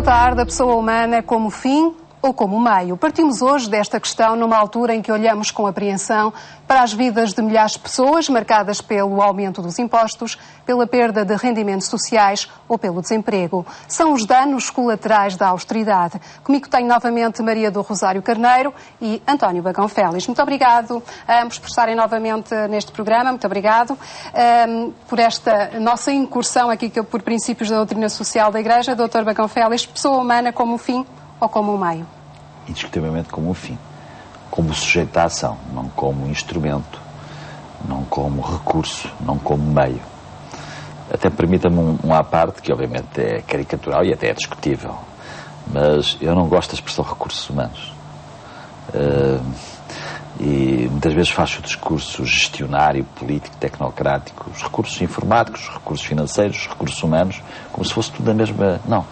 Boa tarde. A pessoa humana como fim ou como meio? Partimos hoje desta questão numa altura em que olhamos com apreensão para as vidas de milhares de pessoas marcadas pelo aumento dos impostos, pela perda de rendimentos sociais ou pelo desemprego. São os danos colaterais da austeridade. Comigo tenho novamente Maria do Rosário Carneiro e António Bagão Félix. Muito obrigado a ambos por estarem novamente neste programa. Muito obrigado por esta nossa incursão aqui por princípios da doutrina social da Igreja. Dr. Bagão Félix, pessoa humana como fim ou como um meio? Indiscutivelmente como um fim, como sujeito à ação, não como instrumento, não como recurso, não como meio. Até permita-me um à parte, que obviamente é caricatural e até é discutível, mas eu não gosto da expressão recursos humanos. E muitas vezes faço o discurso gestionário, político, tecnocrático, os recursos informáticos, os recursos financeiros, os recursos humanos, como se fosse tudo a mesma... Não.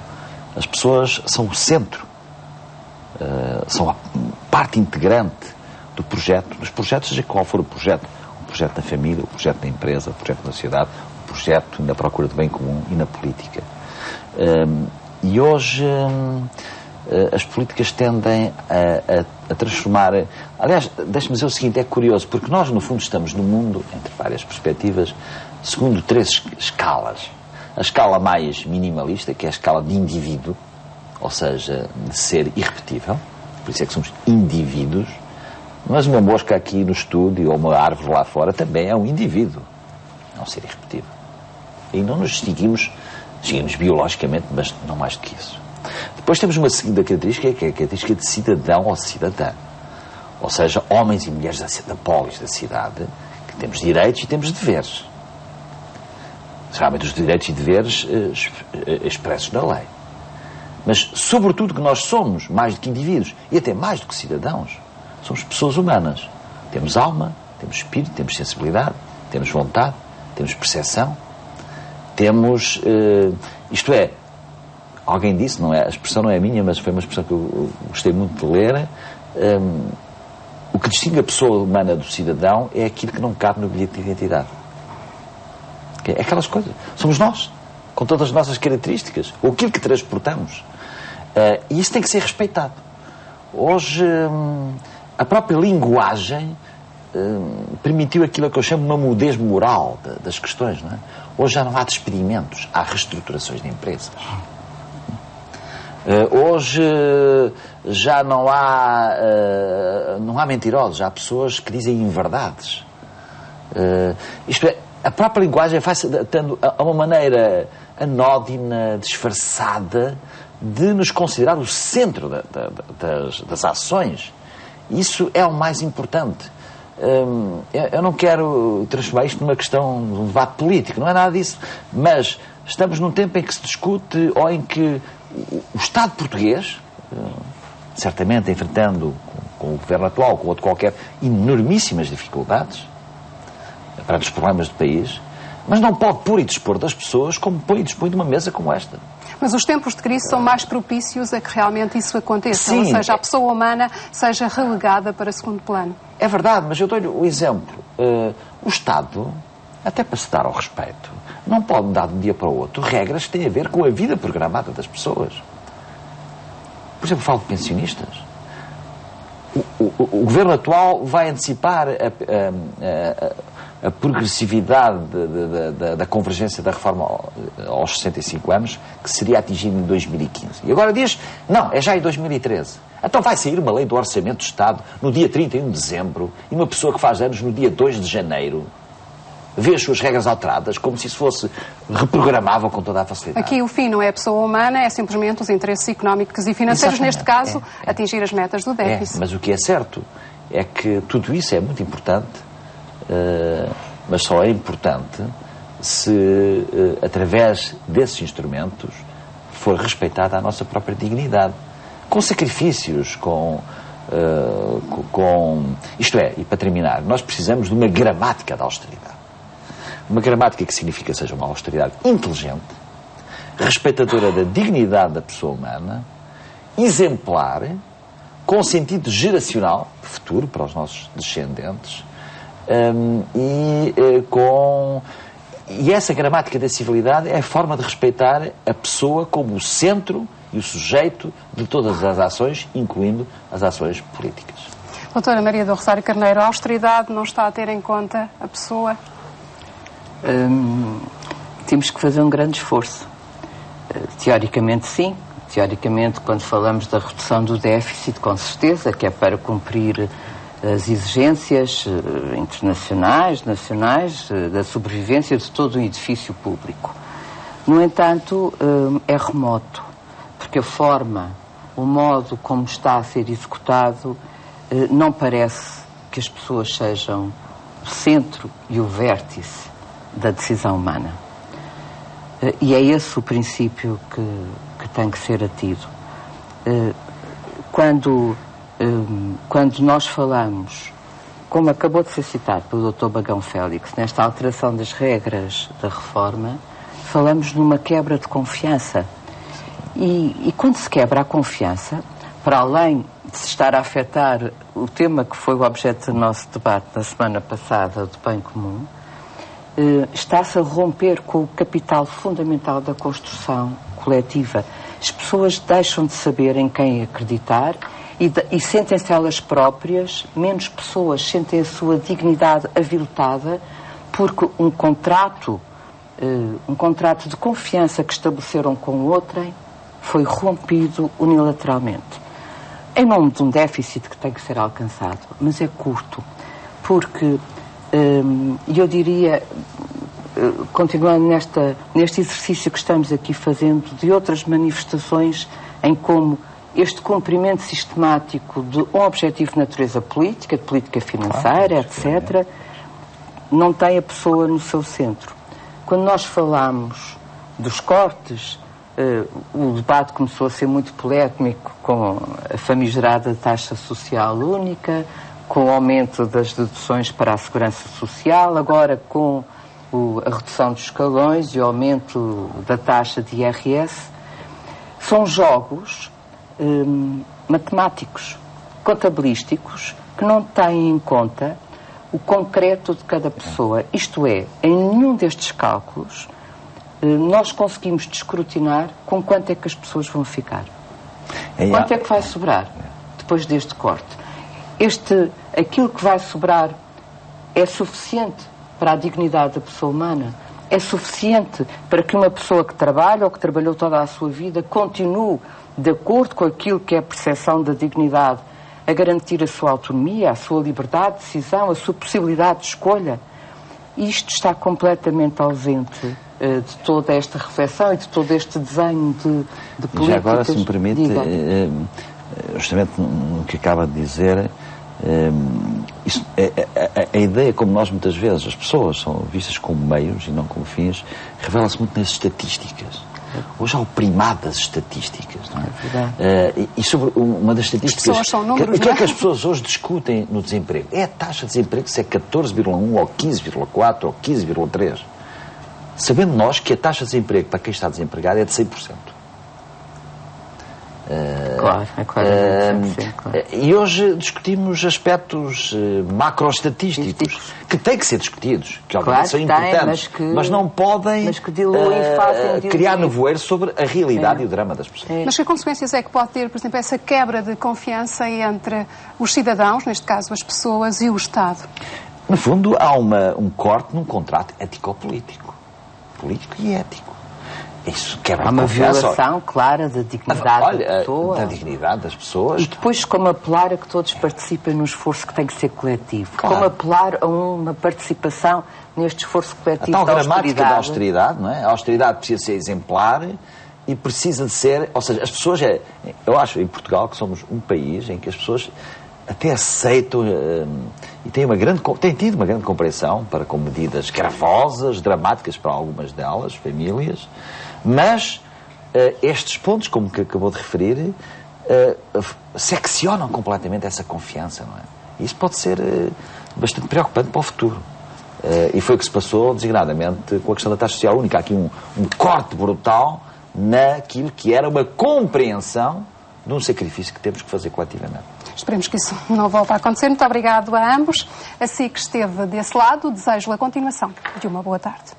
As pessoas são o centro. São a parte integrante do projeto, dos projetos, seja qual for o projeto da família, o projeto da empresa, o projeto da sociedade, o projeto na procura do bem comum e na política. E hoje as políticas tendem a transformar... Aliás, deixe-me dizer o seguinte, é curioso, porque nós no fundo estamos no mundo, entre várias perspectivas, segundo 3 escalas. A escala mais minimalista, que é a escala de indivíduo, ou seja, de ser irrepetível, por isso é que somos indivíduos, mas uma mosca aqui no estúdio ou uma árvore lá fora também é um indivíduo, é um ser irrepetível. E não nos distinguimos biologicamente, mas não mais do que isso. Depois temos uma segunda característica, que é a característica de cidadão ou cidadã, ou seja, homens e mulheres da polis, da cidade, que temos direitos e temos deveres. Geralmente os direitos e deveres expressos na lei. Mas, sobretudo, que nós somos mais do que indivíduos e até mais do que cidadãos. Somos pessoas humanas. Temos alma, temos espírito, temos sensibilidade, temos vontade, temos percepção, temos... isto é, alguém disse, não é, a expressão não é minha, mas foi uma expressão que eu gostei muito de ler. O que distingue a pessoa humana do cidadão é aquilo que não cabe no bilhete de identidade. É aquelas coisas. Somos nós, com todas as nossas características, ou aquilo que transportamos. E isso tem que ser respeitado. Hoje, a própria linguagem permitiu aquilo que eu chamo uma mudez moral das questões. Não é? Hoje já não há despedimentos, há reestruturações de empresas. Hoje já não há mentirosos, já há pessoas que dizem inverdades. Isto é, a própria linguagem faz-se a uma maneira anódina, disfarçada, de nos considerar o centro das ações. Isso é o mais importante. Eu não quero transformar isto numa questão de um debate político, não é nada disso, mas estamos num tempo em que se discute, ou em que o Estado português, certamente enfrentando com o governo atual, com outro qualquer, enormíssimas dificuldades perante os problemas do país, mas não pode pôr e dispor das pessoas como põe e dispõe de uma mesa como esta. Mas os tempos de crise são mais propícios a que realmente isso aconteça, Sim, ou seja, a pessoa humana seja relegada para segundo plano. É verdade, mas eu dou-lhe o exemplo. O Estado, até para se dar ao respeito, não pode dar de um dia para o outro regras que têm a ver com a vida programada das pessoas. Por exemplo, falo de pensionistas. O governo atual vai antecipar a progressividade da convergência da reforma aos 65 anos, que seria atingida em 2015. E agora diz, não, é já em 2013. Então vai sair uma lei do Orçamento do Estado no dia 31 de dezembro e uma pessoa que faz anos no dia 2 de janeiro vê as suas regras alteradas como se isso fosse reprogramável com toda a facilidade. Aqui o fim não é a pessoa humana, é simplesmente os interesses económicos e financeiros, exatamente. Neste caso, atingir as metas do déficit. Mas o que é certo é que tudo isso é muito importante, mas só é importante se, através desses instrumentos, for respeitada a nossa própria dignidade. Com sacrifícios, isto é, e para terminar, nós precisamos de uma gramática da austeridade. Uma gramática que significa seja uma austeridade inteligente, respeitadora da dignidade da pessoa humana, exemplar, com sentido geracional, futuro para os nossos descendentes, e essa gramática da civilidade é a forma de respeitar a pessoa como o centro e o sujeito de todas as ações, incluindo as ações políticas. Doutora Maria do Rosário Carneiro, a austeridade não está a ter em conta a pessoa? Temos que fazer um grande esforço. Teoricamente, sim. Teoricamente, quando falamos da redução do déficit, com certeza, que é para cumprir as exigências internacionais, nacionais, da sobrevivência de todo o edifício público. No entanto, é remoto, porque a forma, o modo como está a ser executado, não parece que as pessoas sejam o centro e o vértice da decisão humana. E é esse o princípio que tem que ser atido. Quando nós falamos, como acabou de ser citado pelo Dr. Bagão Félix, nesta alteração das regras da reforma, falamos numa quebra de confiança. E quando se quebra a confiança, para além de se estar a afetar o tema que foi o objeto do nosso debate na semana passada, do bem comum, está-se a romper com o capital fundamental da construção coletiva. As pessoas deixam de saber em quem acreditar e sentem-se elas próprias, menos pessoas sentem a sua dignidade aviltada porque um contrato de confiança que estabeleceram com outrem foi rompido unilateralmente. Em nome de um déficit que tem que ser alcançado, mas é curto, porque eu diria, continuando neste exercício que estamos aqui fazendo, de outras manifestações em como este cumprimento sistemático de um objetivo de natureza política, de política financeira, etc., não tem a pessoa no seu centro. Quando nós falamos dos cortes, o debate começou a ser muito polémico com a famigerada taxa social única, com o aumento das deduções para a segurança social, agora com a redução dos escalões e o aumento da taxa de IRS. São jogos matemáticos, contabilísticos, que não têm em conta o concreto de cada pessoa. Isto é, em nenhum destes cálculos nós conseguimos descrutinar com quanto é que as pessoas vão ficar. Quanto é que vai sobrar depois deste corte? Aquilo que vai sobrar é suficiente para a dignidade da pessoa humana? É suficiente para que uma pessoa que trabalha ou que trabalhou toda a sua vida continue de acordo com aquilo que é a percepção da dignidade, a garantir a sua autonomia, a sua liberdade de decisão, a sua possibilidade de escolha? Isto está completamente ausente de toda esta reflexão e de todo este desenho de políticas. Já agora, se me permite, justamente no que acaba de dizer, a ideia como nós muitas vezes, as pessoas são vistas como meios e não como fins, revela-se muito nas estatísticas. Hoje há o primado das estatísticas, não é? É verdade. E sobre uma das estatísticas... As pessoas são números, o que é que as pessoas hoje discutem no desemprego? É a taxa de desemprego, se é 14,1 ou 15,4 ou 15,3. Sabendo nós que a taxa de desemprego para quem está desempregado é de 100%. Claro, é claro. E hoje discutimos aspectos macroestatísticos que têm que ser discutidos, que obviamente são importantes, mas não podem criar nevoeiro sobre a realidade e o drama das pessoas. Mas que consequências é que pode ter, por exemplo, essa quebra de confiança entre os cidadãos, neste caso as pessoas, e o Estado? No fundo, há um corte num contrato ético-político. Político e ético. Isso quebra há uma confiança. Violação clara da dignidade da pessoa. Da dignidade das pessoas. E depois como apelar a que todos participem no esforço que tem que ser coletivo. Claro. Como apelar a uma participação neste esforço coletivo a tal gramática da austeridade, não é? A austeridade precisa ser exemplar e precisa de ser... Ou seja, as pessoas... Eu acho, em Portugal, que somos um país em que as pessoas até aceitam e têm tido uma grande compreensão para com medidas gravosas, dramáticas para algumas delas, famílias, mas estes pontos, como que acabou de referir, seccionam completamente essa confiança, não é? Isso pode ser bastante preocupante para o futuro. E foi o que se passou, designadamente, com a questão da taxa social única. Há aqui um corte brutal naquilo que era uma compreensão de um sacrifício que temos que fazer coletivamente. Esperemos que isso não volte a acontecer. Muito obrigado a ambos. Assim que esteve desse lado, desejo a continuação de uma boa tarde.